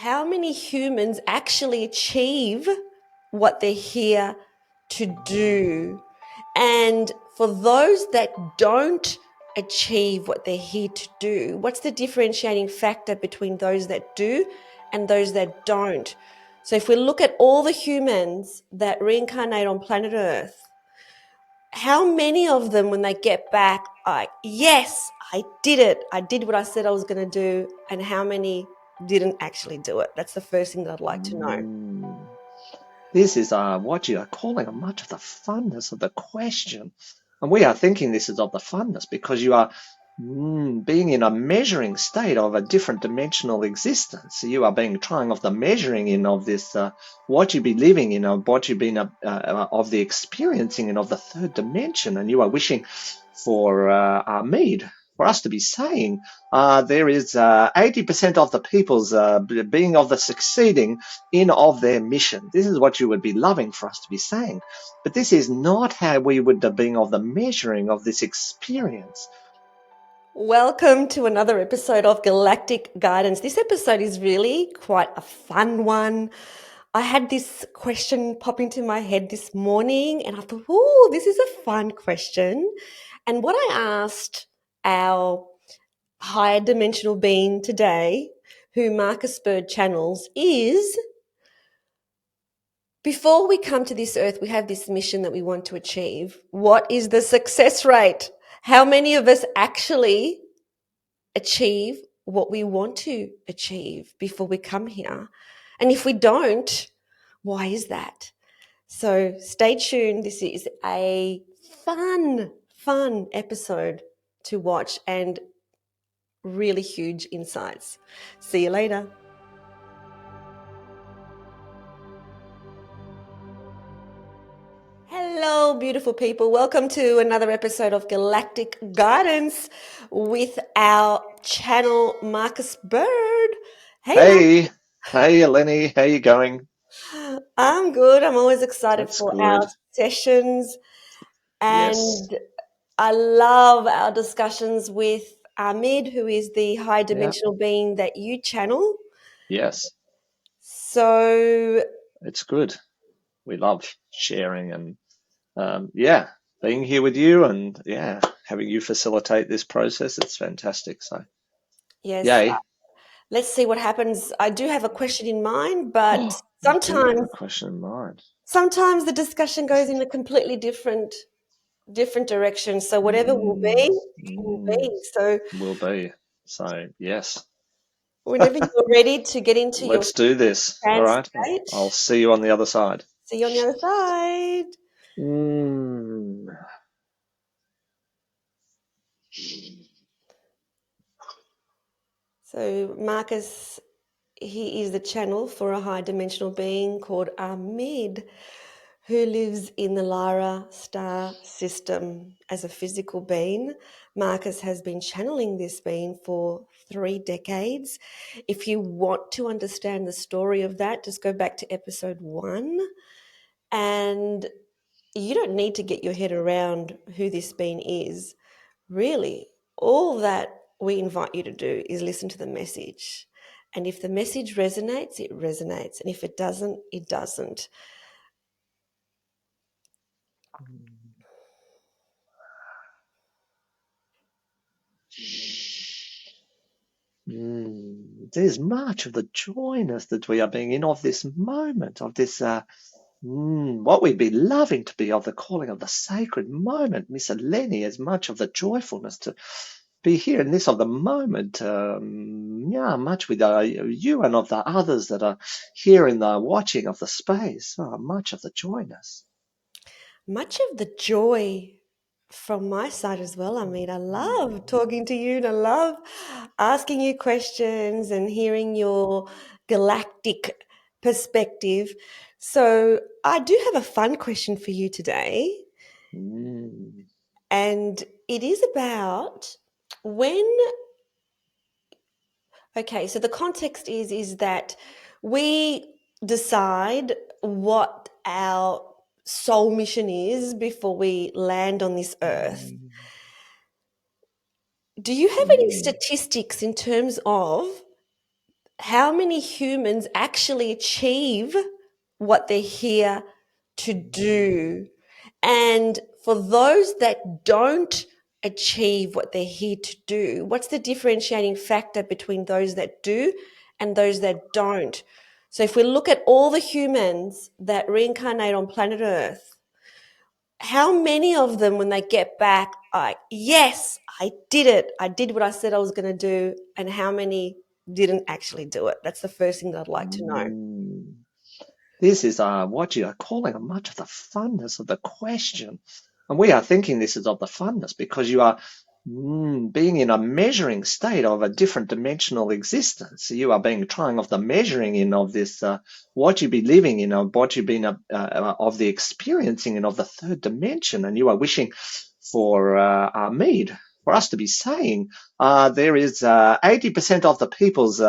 how many humans actually achieve what they're here to do? And for those that don't achieve what they're here to do, what's the differentiating factor between those that do and those that don't? So if we look at all the humans that reincarnate on planet Earth, how many of them, when they get back, are like, yes, I did it. I did what I said I was going to do. And how many didn't actually do it? That's the first thing that I'd like to know. This is what you are calling much of the funness of the question. And we are thinking this is of the funness because you are being in a measuring state of a different dimensional existence. You are being trying of the measuring in of this, what you be living in, of what you've been of the experiencing in of the third dimension. And you are wishing for Ameed, for us to be saying there is 80% of the people's being of the succeeding in of their mission. This is what you would be loving for us to be saying. But this is not how we would be being of the measuring of this experience. Welcome to another episode of Galactic Guidance. This episode is really quite a fun one. I had this question pop into my head this morning and I thought, oh, this is a fun question. And what I asked our higher dimensional being today, who marcusbird channels, is before we come to this earth, we have this mission that we want to achieve. What is the success rate? How many of us actually achieve what we want to achieve before we come here? And if we don't, why is that? So stay tuned. This is a fun episode to watch and really huge insights. See you later. Hello, beautiful people. Welcome to another episode of Galactic Guidance with our channel marcusbird. Hey, Eleni, how you going? I'm good. I'm always excited That's for good. our sessions, and Yes. I love our discussions with Ameed, who is the high Yeah. dimensional being that you channel. Yes. So It's good. We love sharing and being here with you and having you facilitate this process. It's fantastic. So yes, yay. let's see what happens. I do have a question in mind, but Oh, you do have sometimes a question in mind. sometimes the discussion goes in a completely different direction. So whatever will be, will be. So Will be. So yes. whenever you're ready to get into your Let's do this. All trance right. I'll state, see you on the other side. see you on the other side. Mm. So Marcus, he is the channel for a high dimensional being called Ameed, who lives in the Lyra star system as a physical being. Marcus has been channeling this being for 3 decades. If you want to understand the story of that, just go back to episode 1. And you don't need to get your head around who this being is. Really, all that we invite you to do is listen to the message. And if the message resonates, it resonates. And if it doesn't, it doesn't. There's much of the joyness that we are being in of this moment, of this what we'd be loving to be of the calling of the sacred moment, Miss Eleni, as much of the joyfulness to be here in this of the moment, much with you and of the others that are here in the watching of the space, much of the joyness. Much of the joy from my side as well. I mean, I love talking to you and I love asking you questions and hearing your galactic perspective. So, I do have a fun question for you today. And it is about when, okay, so the context is that we decide what our soul mission is before we land on this earth. Do you have any statistics in terms of how many humans actually achieve what they're here to do? And for those that don't achieve what they're here to do, what's the differentiating factor between those that do and those that don't? So if we look at all the humans that reincarnate on planet Earth, how many of them, when they get back, are like, yes, I did it. I did what I said I was going to do. And how many didn't actually do it? That's the first thing that I'd like to know. This is what you are calling much of the funness of the question. And we are thinking this is of the funness because you are being in a measuring state of a different dimensional existence. You are being trying of the measuring in of this, what you be living in, of what you've been of the experiencing in of the third dimension. And you are wishing for Ameed, for us to be saying there is 80% of the people's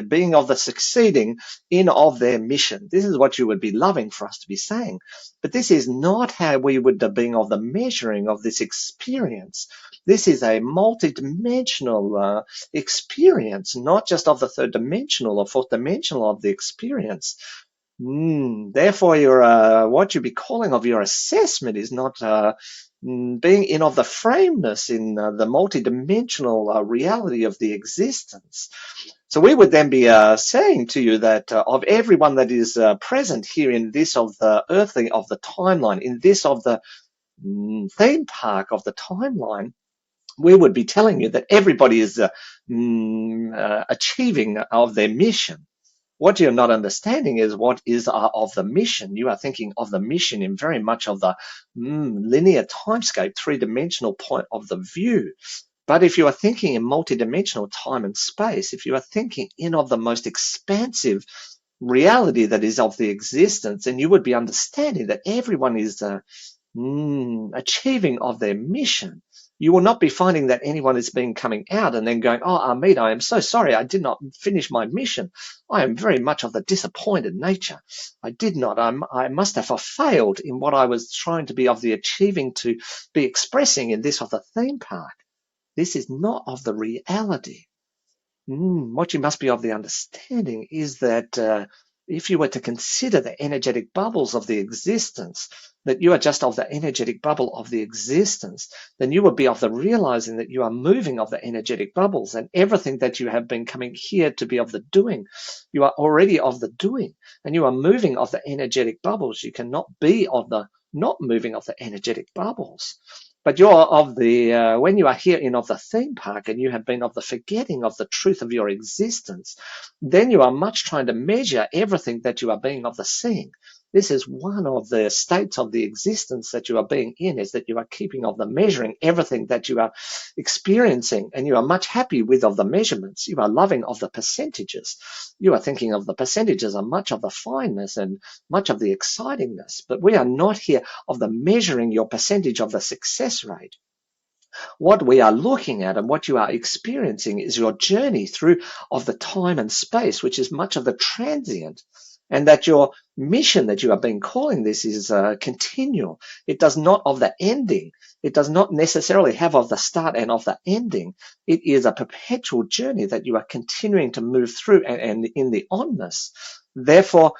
being of the succeeding in of their mission. This is what you would be loving for us to be saying. But this is not how we would be being of the measuring of this experience. This is a multi-dimensional experience, not just of the third dimensional or fourth dimensional of the experience. Therefore, your what you be calling of your assessment is not being in of the frameness in the multi-dimensional reality of the existence. So we would then be saying to you that of everyone that is present here in this of the earthly of the timeline, in this of the theme park of the timeline, we would be telling you that everybody is achieving of their mission. What you're not understanding is what is of the mission. You are thinking of the mission in very much of the linear timescape, three-dimensional point of the view. But if you are thinking in multidimensional time and space, if you are thinking in of the most expansive reality that is of the existence, then you would be understanding that everyone is achieving of their mission. You will not be finding that anyone is being coming out and then going, oh, Ameed, I am so sorry I did not finish my mission. I am very much of the disappointed nature. I did not. I must have failed in what I was trying to be of the achieving to be expressing in this of the theme park. This is not of the reality. What you must be of the understanding is that if you were to consider the energetic bubbles of the existence, that you are just of the energetic bubble of the existence, then you would be of the realizing that you are moving of the energetic bubbles, and everything that you have been coming here to be of the doing, you are already of the doing, and you are moving of the energetic bubbles. You cannot be of the not moving of the energetic bubbles. But you're of the, when you are here in of the theme park and you have been of the forgetting of the truth of your existence, then you are much trying to measure everything that you are being of the seeing. This is one of the states of the existence that you are being in, is that you are keeping of the measuring everything that you are experiencing, and you are much happy with of the measurements. You are loving of the percentages. You are thinking of the percentages are much of the fineness and much of the excitingness, but we are not here of the measuring your percentage of the success rate. What we are looking at and what you are experiencing is your journey through of the time and space, which is much of the transient, and that your mission that you are being calling this is continual. It does not of the ending. It does not necessarily have of the start and of the ending. It is a perpetual journey that you are continuing to move through and in the onness. Therefore,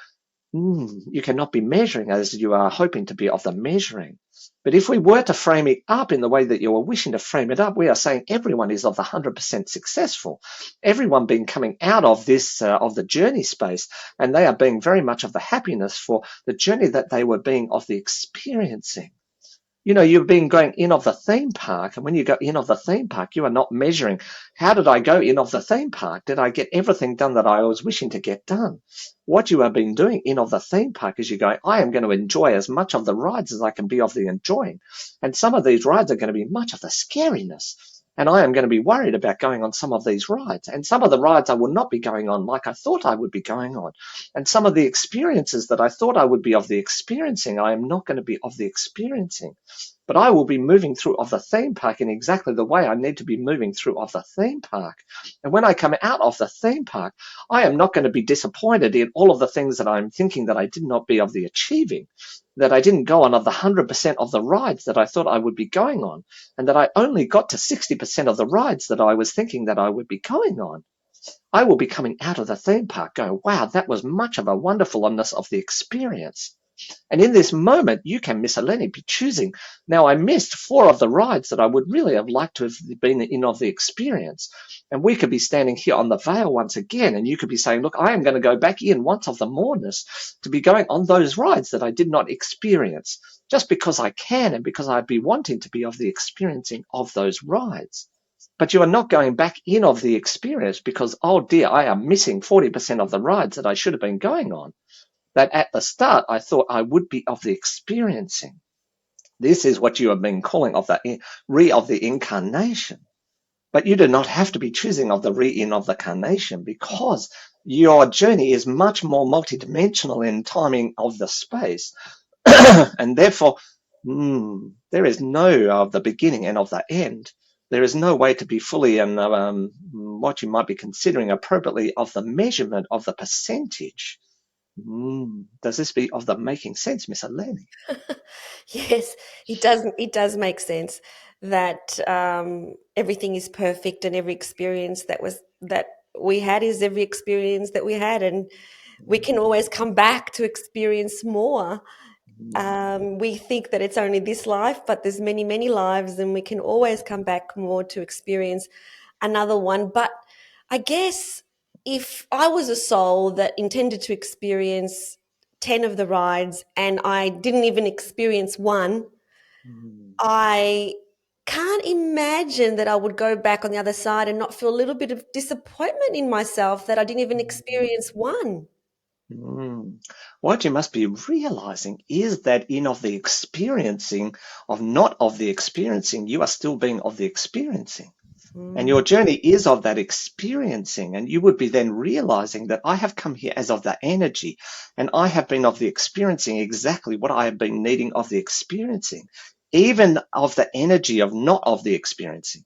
you cannot be measuring as you are hoping to be of the measuring. But if we were to frame it up in the way that you are wishing to frame it up, we are saying everyone is of the 100% successful. Everyone being coming out of this, of the journey space, and they are being very much of the happiness for the journey that they were being of the experiencing. You know, you've been going in of the theme park, and when you go in of the theme park, you are not measuring, how did I go in of the theme park? Did I get everything done that I was wishing to get done? What you have been doing in of the theme park is you're going, I am going to enjoy as much of the rides as I can be of the enjoying. And some of these rides are going to be much of the scariness. And I am going to be worried about going on some of these rides. And some of the rides I will not be going on like I thought I would be going on. And some of the experiences that I thought I would be of the experiencing, I am not going to be of the experiencing. But I will be moving through of the theme park in exactly the way I need to be moving through of the theme park. And when I come out of the theme park, I am not going to be disappointed in all of the things that I'm thinking that I did not be of the achieving, that I didn't go on of the 100% of the rides that I thought I would be going on, and that I only got to 60% of the rides that I was thinking that I would be going on. I will be coming out of the theme park going, wow, that was much of a wonderfulness of the experience. And in this moment, you can, Miss Eleni, be choosing. Now, I missed 4 of the rides that I would really have liked to have been in of the experience. And we could be standing here on the Vale once again, and you could be saying, look, I am going to go back in once of the moreness to be going on those rides that I did not experience, just because I can and because I'd be wanting to be of the experiencing of those rides. But you are not going back in of the experience because, oh dear, I am missing 40% of the rides that I should have been going on. That at the start I thought I would be of the experiencing. This is what you have been calling of the of the incarnation. But you do not have to be choosing of the in of the carnation, because your journey is much more multidimensional in timing of the space. And therefore, there is no of the beginning and of the end. There is no way to be fully in what you might be considering appropriately of the measurement of the percentage. Does this be of the making sense, Miss Eleni? Yes, it does make sense that everything is perfect, and every experience that we had is every experience that we had, and we can always come back to experience more. We think that it's only this life, but there's many, many lives, and we can always come back more to experience another one. But I guess if I was a soul that intended to experience 10 of the rides and I didn't even experience one, I can't imagine that I would go back on the other side and not feel a little bit of disappointment in myself that I didn't even experience one. What you must be realizing is that in of the experiencing of not of the experiencing, you are still being of the experiencing. And your journey is of that experiencing, and you would be then realizing that I have come here as of the energy, and I have been of the experiencing exactly what I have been needing of the experiencing, even of the energy of not of the experiencing.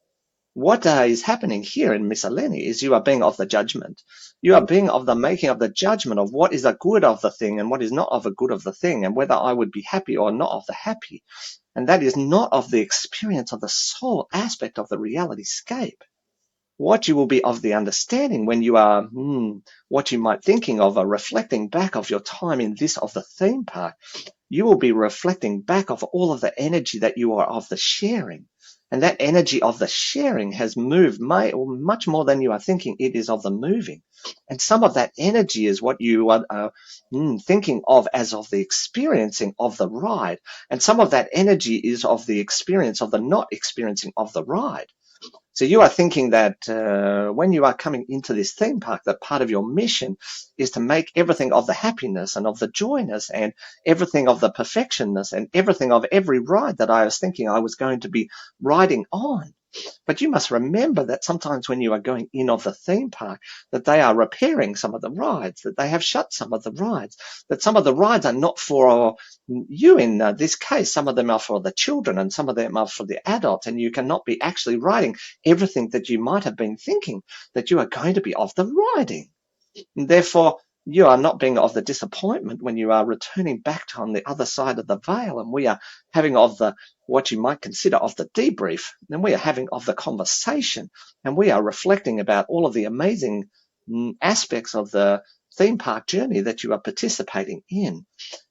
What is happening here in Miss Eleni is you are being of the judgment. You are being of the making of the judgment of what is a good of the thing and what is not of a good of the thing, and whether I would be happy or not of the happy. And that is not of the experience of the soul aspect of the reality scape. What you will be of the understanding when you are what you might thinking of a reflecting back of your time in this of the theme park, you will be reflecting back of all of the energy that you are of the sharing. And that energy of the sharing has moved much more than you are thinking it is of the moving. And some of that energy is what you are thinking of as of the experiencing of the ride. And some of that energy is of the experience of the not experiencing of the ride. So you are thinking that when you are coming into this theme park, that part of your mission is to make everything of the happiness and of the joyness and everything of the perfectionness and everything of every ride that I was thinking I was going to be riding on. But you must remember that sometimes when you are going in of the theme park, that they are repairing some of the rides, that they have shut some of the rides, that some of the rides are not for you in this case. Some of them are for the children and some of them are for the adults, and you cannot be actually riding everything that you might have been thinking that you are going to be of the riding. And therefore, you are not being of the disappointment when you are returning back to on the other side of the veil, and we are having of the what you might consider of the debrief, and we are having of the conversation, and we are reflecting about all of the amazing aspects of the theme park journey that you are participating in.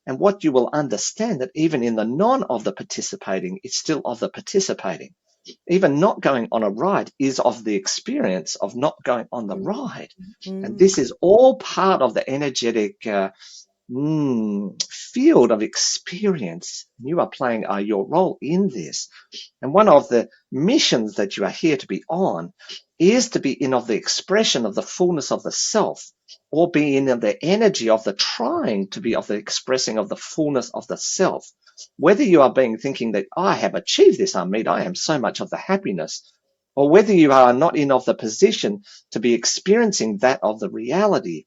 And what you will understand that even in the non of the participating, it's still of the participating. Even not going on a ride is of the experience of not going on the ride. And this is all part of the energetic field of experience. You are playing your role in this. And one of the missions that you are here to be on is to be in of the expression of the fullness of the self, or be in the energy of the trying to be of the expressing of the fullness of the self. Whether you are being thinking that I have achieved this, Ameed, I am so much of the happiness, or whether you are not in of the position to be experiencing that of the reality,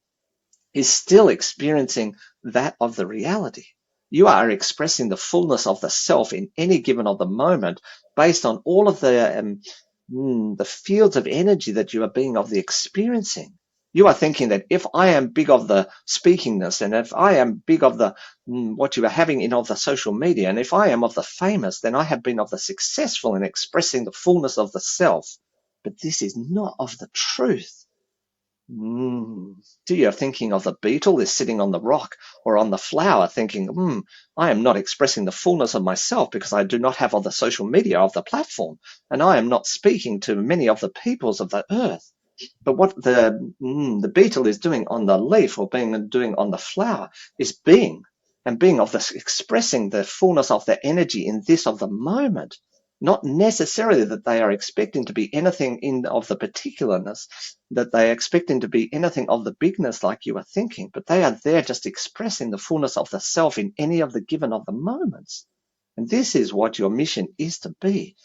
is still experiencing that of the reality. You are expressing the fullness of the self in any given of the moment based on all of the fields of energy that you are being of the experiencing. You are thinking that if I am big of the speakingness, and if I am big of the what you are having in of the social media, and if I am of the famous, then I have been of the successful in expressing the fullness of the self. But this is not of the truth. Do you thinking of the beetle is sitting on the rock or on the flower thinking, I am not expressing the fullness of myself because I do not have all the social media of the platform, and I am not speaking to many of the peoples of the earth. But what the beetle is doing on the leaf or doing on the flower is being, and being of this, expressing the fullness of the energy in this of the moment, not necessarily that they are expecting to be anything in of the particularness, that they are expecting to be anything of the bigness like you are thinking, but they are there just expressing the fullness of the self in any of the given of the moments. And this is what your mission is to be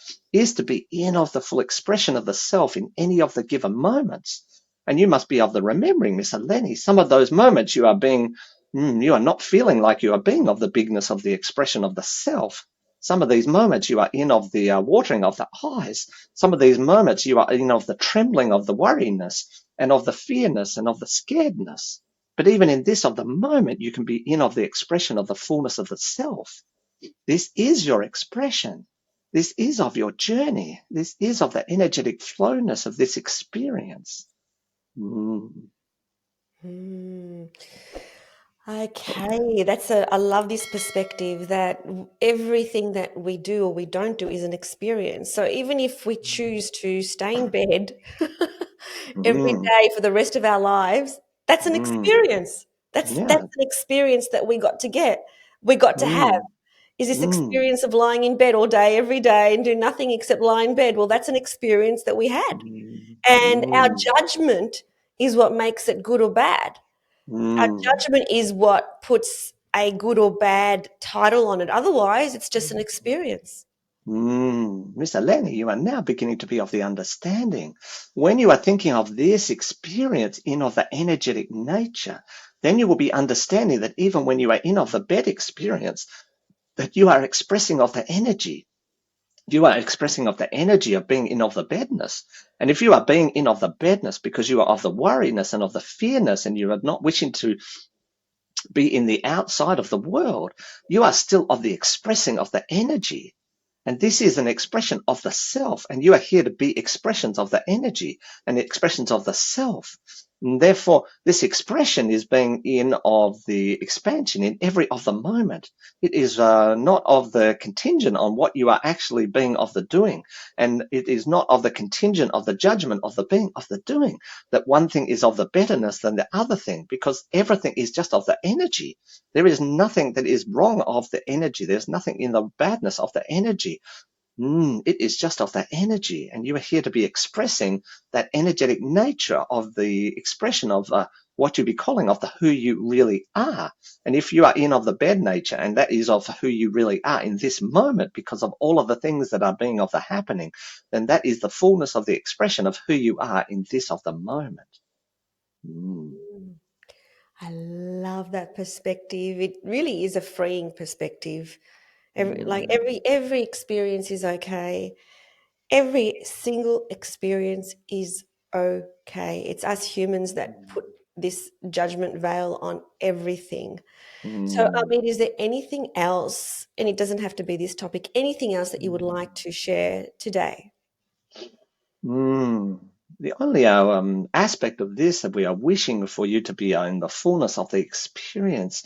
in of the full expression of the self in any of the given moments. And you must be of the remembering, Miss Eleni, some of those moments you are being, you are not feeling like you are being of the bigness of the expression of the self. Some of these moments you are in of the watering of the eyes. Some of these moments you are in of the trembling of the worriness and of the fearness and of the scaredness. But even in this of the moment, you can be in of the expression of the fullness of the self. This is your expression. This is of your journey. This is of the energetic flowness of this experience. Okay, I love this perspective that everything that we do or we don't do is an experience. So even if we choose to stay in bed every Mm, day for the rest of our lives, that's an mm, experience. That's yeah. an experience that we got to get. We got to have. Mm, Is this mm, experience of lying in bed all day, every day, and do nothing except lie in bed? Well, that's an experience that we had. mm, And our mm, judgment is what makes it good or bad. Our mm, judgment is what puts a good or bad title on it. Otherwise, it's just an experience. Mr. Lenny, you are now beginning to be of the understanding. When you are thinking of this experience in of the energetic nature, then you will be understanding that even when you are in of the bed experience, that you are expressing of the energy. You are expressing of the energy of being in of the bedness. And if you are being in of the bedness because you are of the worriness and of the fearness and you are not wishing to be in the outside of the world, you are still of the expressing of the energy. And this is an expression of the self, and you are here to be expressions of the energy and expressions of the self. And therefore, this expression is being in of the expansion in every of the moment. It is not of the contingent on what you are actually being of the doing, and it is not of the contingent of the judgment of the being of the doing, that one thing is of the betterness than the other thing, because everything is just of the energy. There is nothing that is wrong of the energy. There's nothing in the badness of the energy. It is just of that energy, and you are here to be expressing that energetic nature of the expression of what you be calling of the who you really are. And if you are in of the bed nature, and that is of who you really are in this moment, because of all of the things that are being of the happening, then that is the fullness of the expression of who you are in this of the moment. Mm. Mm. I love that perspective. It really is a freeing perspective. Mm. Every experience is okay. Every single experience is okay. It's us humans that put this judgment veil on everything. So, Mm. Ameed, is there anything else, and it doesn't have to be this topic, anything else that you would like to share today? Mm. The only aspect of this that we are wishing for you to be in the fullness of the experience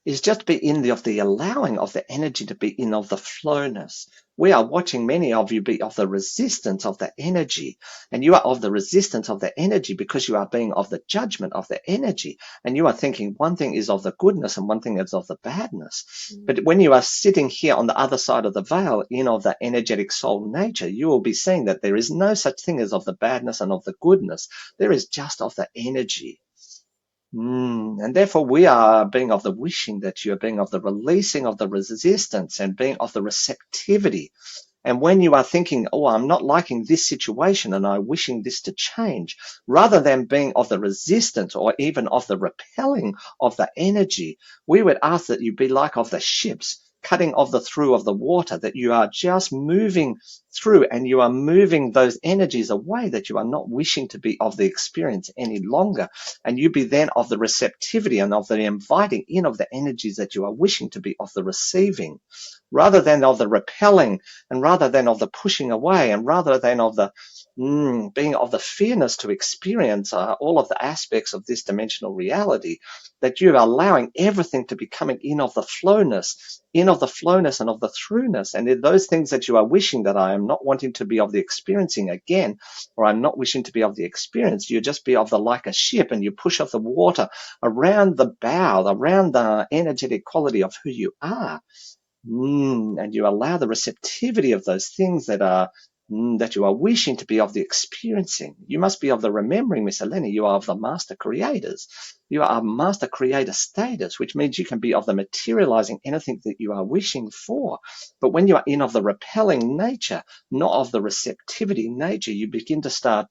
is just be in of the allowing of the energy to be in of the flowness. We are watching many of you be of the resistance of the energy, and you are of the resistance of the energy because you are being of the judgment of the energy, and you are thinking one thing is of the goodness and one thing is of the badness. But when you are sitting here on the other side of the veil in of the energetic soul nature, you will be seeing that there is no such thing as of the badness and of the goodness. There is just of the energy. And therefore we are being of the wishing that you are being of the releasing of the resistance and being of the receptivity. And when you are thinking, oh, I'm not liking this situation and I'm wishing this to change, rather than being of the resistance or even of the repelling of the energy, we would ask that you be like of the ships cutting of the through of the water, that you are just moving through and you are moving those energies away, that you are not wishing to be of the experience any longer. And you be then of the receptivity and of the inviting in of the energies that you are wishing to be of the receiving. rather than of the repelling, and rather than of the pushing away, and rather than of the being of the fearness to experience all of the aspects of this dimensional reality, that you are allowing everything to be coming in of the flowness, and of the throughness, and in those things that you are wishing that I am not wanting to be of the experiencing again, or I'm not wishing to be of the experience, you just be of the like a ship, and you push off the water around the bow, around the energetic quality of who you are. And you allow the receptivity of those things that you are wishing to be of the experiencing. You must be of the remembering, Miss Eleni. You are of the master creators. You are a master creator status, which means you can be of the materializing anything that you are wishing for. But when you are in of the repelling nature, not of the receptivity nature, you begin to start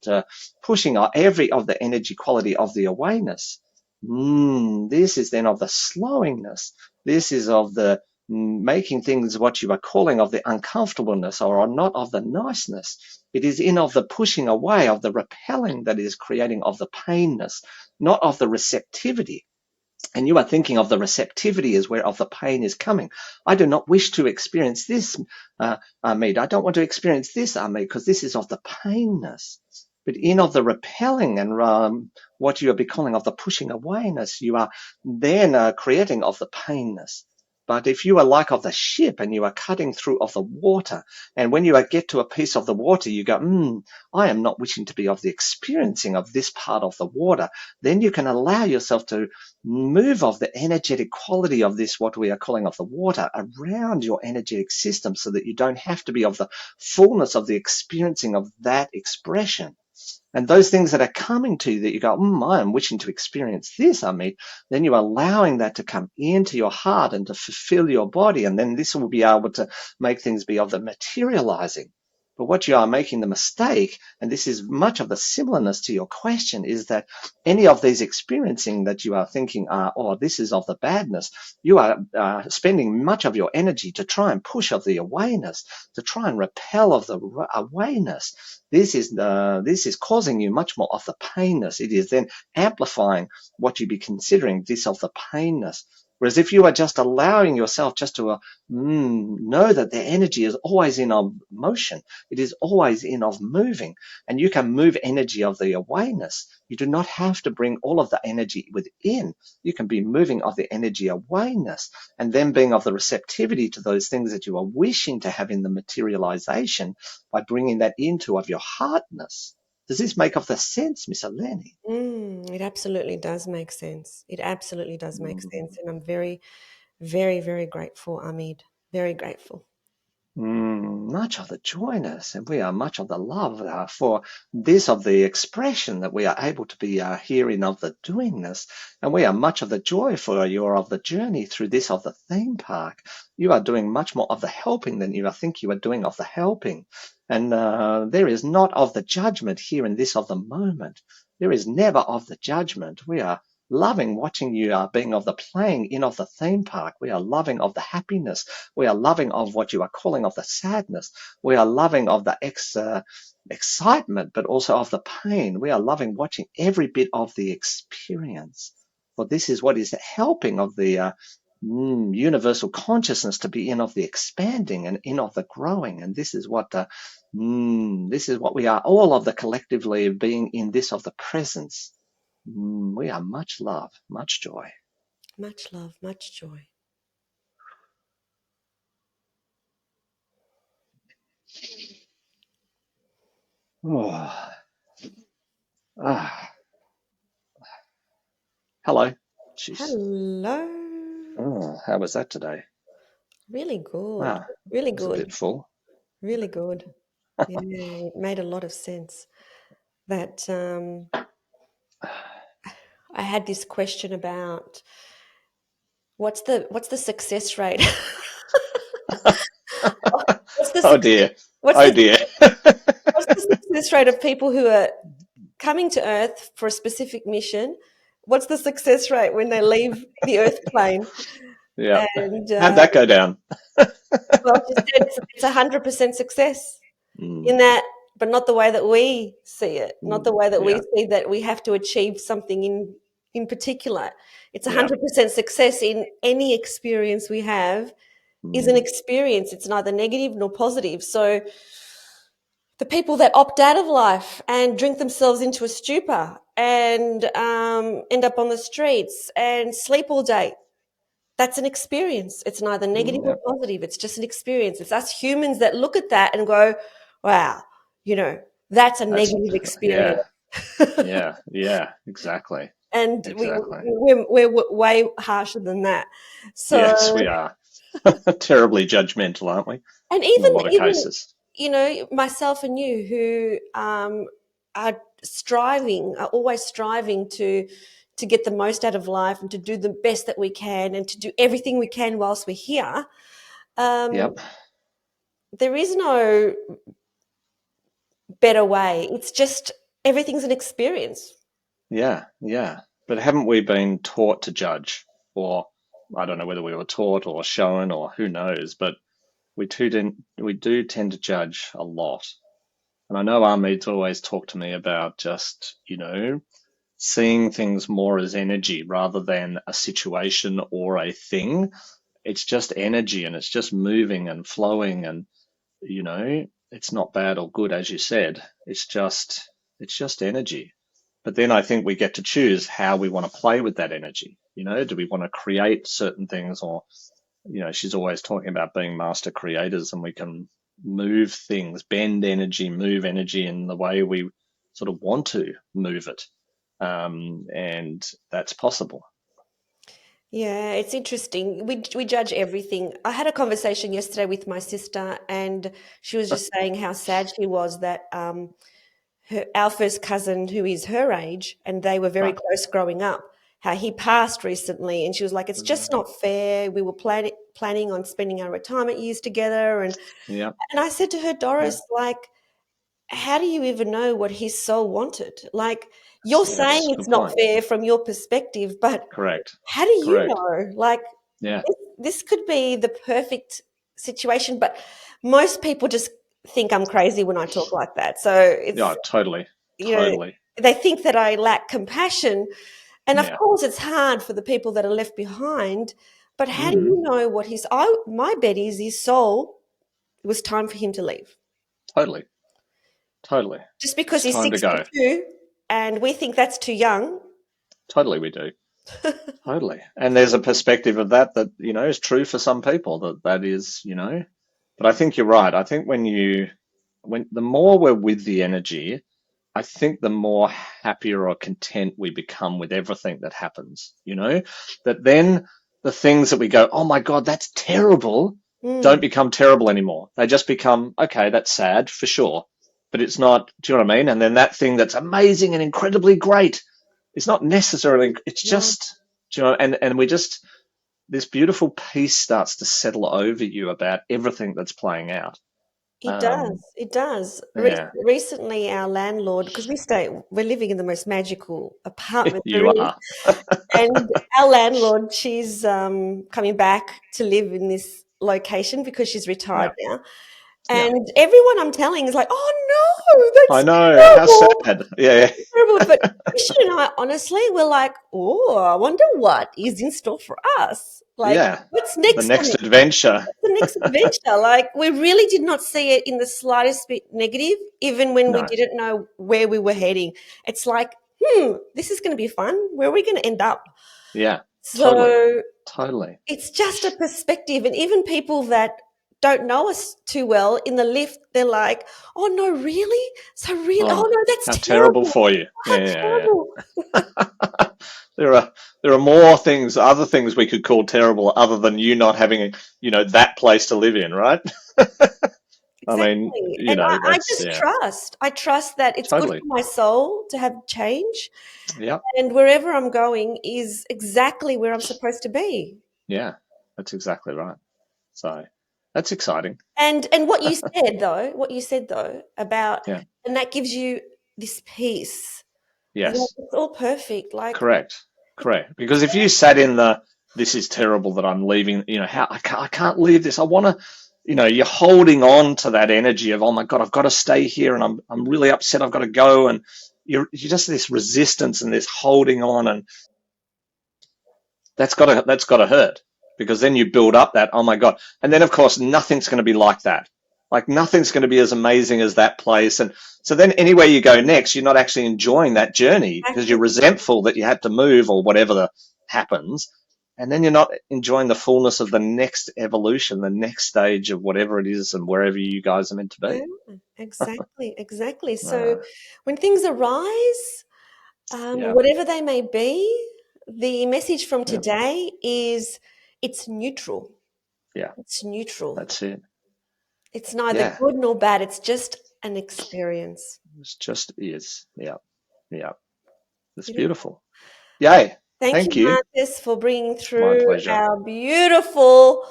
pushing every of the energy quality of the awareness. This is then of the slowingness. This is of the making things what you are calling of the uncomfortableness, or not of the niceness. It is in of the pushing away, of the repelling, that is creating of the painness, not of the receptivity. And you are thinking of the receptivity as where of the pain is coming. I do not wish to experience this, Ameed. I don't want to experience this, Ameed, because this is of the painness. But in of the repelling and what you are calling of the pushing awayness, you are then creating of the painness. But if you are like of the ship and you are cutting through of the water, and when you get to a piece of the water, you go, I am not wishing to be of the experiencing of this part of the water, then you can allow yourself to move of the energetic quality of this, what we are calling of the water, around your energetic system, so that you don't have to be of the fullness of the experiencing of that expression. And those things that are coming to you that you go, I am wishing to experience this, Ameed, then you're allowing that to come into your heart and to fulfill your body. And then this will be able to make things be of the materializing. But what you are making the mistake, and this is much of the similarness to your question, is that any of these experiencing that you are thinking, this is of the badness, you are spending much of your energy to try and push of the awareness, to try and repel of the awareness. This is causing you much more of the painness. It is then amplifying what you be considering this of the painness. Whereas if you are just allowing yourself just to know that the energy is always in of motion, it is always in of moving, and you can move energy of the awareness. You do not have to bring all of the energy within. You can be moving of the energy awareness, and then being of the receptivity to those things that you are wishing to have in the materialization by bringing that into of your heartness. Does this make of the sense, Miss Eleni? It absolutely does make sense. It absolutely does make sense. And I'm very, very, very grateful, Ameed. Very grateful. Much of the joyness, and we are much of the love for this of the expression that we are able to be hearing of the doingness, and we are much of the joy for you of the journey through this of the theme park. You are doing much more of the helping than you think you are doing of the helping, and there is not of the judgment here in this of the moment. There is never of the judgment. We are loving watching you being of the playing in of the theme park. We are loving of the happiness. We are loving of what you are calling of the sadness. We are loving of the excitement, but also of the pain. We are loving watching every bit of the experience. For this is what is helping of the universal consciousness to be in of the expanding and in of the growing. And this is what we are all of the collectively being in this of the presence. We are much love, much joy. Much love, much joy. Oh. Hello. Jeez. Hello. Oh, how was that today? Really good. Really It was a good. bit full. Really good. Yeah, it made a lot of sense. That I had this question about what's the success rate? What's the Oh success? dear. What's Oh the dear. what's the success rate of people who are coming to Earth for a specific mission? What's the success rate when they leave the Earth plane? Yeah. And How'd that go down? well, she said it's 100% success in Mm, that, but not the way that we see it, not the way that we yeah. see that we have to achieve something in particular. It's Yeah. 100% success in any experience we have is an Mm. experience. It's neither negative nor positive. So the people that opt out of life and drink themselves into a stupor and end up on the streets and sleep all day, that's an experience. It's neither negative or Yep. positive. It's just an experience. It's us humans that look at that and go, wow, you know, that's a That's, negative experience. yeah, yeah, exactly. And Exactly. we're way harsher than that. So, Yes, we are. Terribly judgmental, aren't we? and In a lot of even cases. myself and you who are are always striving to get the most out of life and to do the best that we can and to do everything we can whilst we're here. Um, Yep. there is no better way. It's just everything's an experience. Yeah, yeah. But haven't we been taught to judge? Or I don't know whether we were taught or shown or who knows, but we do tend to judge a lot. And I know Ameed's always talked to me about just, seeing things more as energy rather than a situation or a thing. It's just energy and it's just moving and flowing and, it's not bad or good, as you said. It's just energy. But then I think we get to choose how we want to play with that energy. Do we want to create certain things or, she's always talking about being master creators and we can move things, bend energy, move energy in the way we sort of want to move it. And that's possible. Yeah, it's interesting. We judge everything. I had a conversation yesterday with my sister, and she was just saying how sad she was that our first cousin, who is her age, and they were very Right. close growing up, how he passed recently, and she was like, "It's just not fair. We were planning on spending our retirement years together," Yeah. and I said to her, Yeah. Doris, like, how do you even know what his soul wanted? Like, you're saying Yes. it's Good not point. fair from your perspective, but Correct. how do you Correct. know? Like, Yeah. this could be the perfect situation, but most people just think I'm crazy when I talk like that. So it's, Yeah. Totally. you know, Totally. they think that I lack compassion. And of Yeah. course, it's hard for the people that are left behind. But how do Mm. you know what my bet is his soul, it was time for him to leave. Totally. Totally. Just because It's he's time to go. 62 and we think that's too young. Totally, we do. Totally. And there's a perspective of that, is true for some people that is, but I think you're right. I think when the more we're with the energy, I think the more happier or content we become with everything that happens, that then the things that we go, oh my God, that's terrible, don't Mm, become terrible anymore. They just become, okay, that's sad for sure, but it's not, do you know what I mean? And then that thing that's amazing and incredibly great, it's not necessarily, it's no, just, and we just, this beautiful peace starts to settle over you about everything that's playing out. it does. Um, It does. yeah, Recently, our landlord, because we're living in the most magical apartment there you is, are. and our landlord, she's coming back to live in this location because she's retired Yeah, now. yeah. And everyone I'm telling is like, "Oh no, I that's know. How terrible, sad. Yeah, terrible." But Christian and I, honestly, we're like, "Oh, I wonder what is in store for us. Like, yeah. what's The next next coming? adventure. The next adventure?" Like, we really did not see it in the slightest bit negative, even when we No. didn't know where we were heading. It's like, this is going to be fun. Where are we going to end up? Yeah, totally. So Totally. it's just a perspective. And even people that don't know us too well in the lift, they're like, oh no, really? So really, oh Oh, no, that's how terrible terrible. for you. How Yeah, yeah, terrible. yeah. There are more things, other things we could call terrible other than you not having, that place to live in, right? I mean, Exactly. And I that's, just yeah, trust. I trust that it's good totally. for my soul to have change. Yeah, And wherever I'm going is exactly where I'm supposed to be. yeah. That's exactly right. So that's exciting. And what you said though about, Yeah. and that gives you this peace. That Yes. it's all perfect. Like, Correct. Correct. Because if you sat in this is terrible that I'm leaving, how I can't leave this. I want to, you're holding on to that energy of, oh my God, I've got to stay here and I'm really upset. I've got to go. And you're just this resistance and this holding on and that's got to hurt. because then you build up that, oh my God. And then, of course, nothing's going to be like that. Like nothing's going to be as amazing as that place. And so then anywhere you go next, you're not actually enjoying that journey because you're Exactly. resentful that you had to move or whatever happens. And then you're not enjoying the fullness of the next evolution, the next stage of whatever it is and wherever you guys are meant to Yeah, be. exactly, exactly. So Uh, when things arise, yeah, whatever they may be, the message from yeah, today is it's neutral. yeah. It's neutral. That's it. It's neither Yeah, good nor bad. It's just an experience. it just is. Yeah, yeah. It's Beautiful. beautiful. Yay. Thank you, Thank you. Marcus, for bringing My through pleasure. our beautiful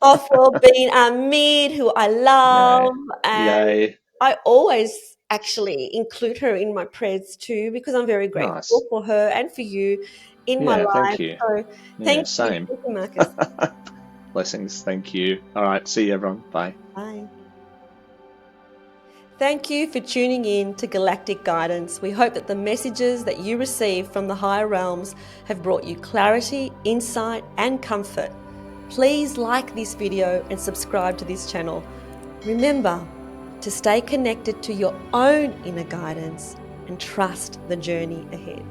off-world being Ameed, who I love, Yay. and Yay. I always actually include her in my prayers too because I'm very Nice. grateful for her and for you in my Yeah, thank life. you. So Yeah, same. thank you, Marcus. Blessings. Thank you. All right. See you, everyone. Bye. Bye. Thank you for tuning in to Galactic Guidance. We hope that the messages that you receive from the higher realms have brought you clarity, insight, and comfort. Please like this video and subscribe to this channel. Remember to stay connected to your own inner guidance and trust the journey ahead.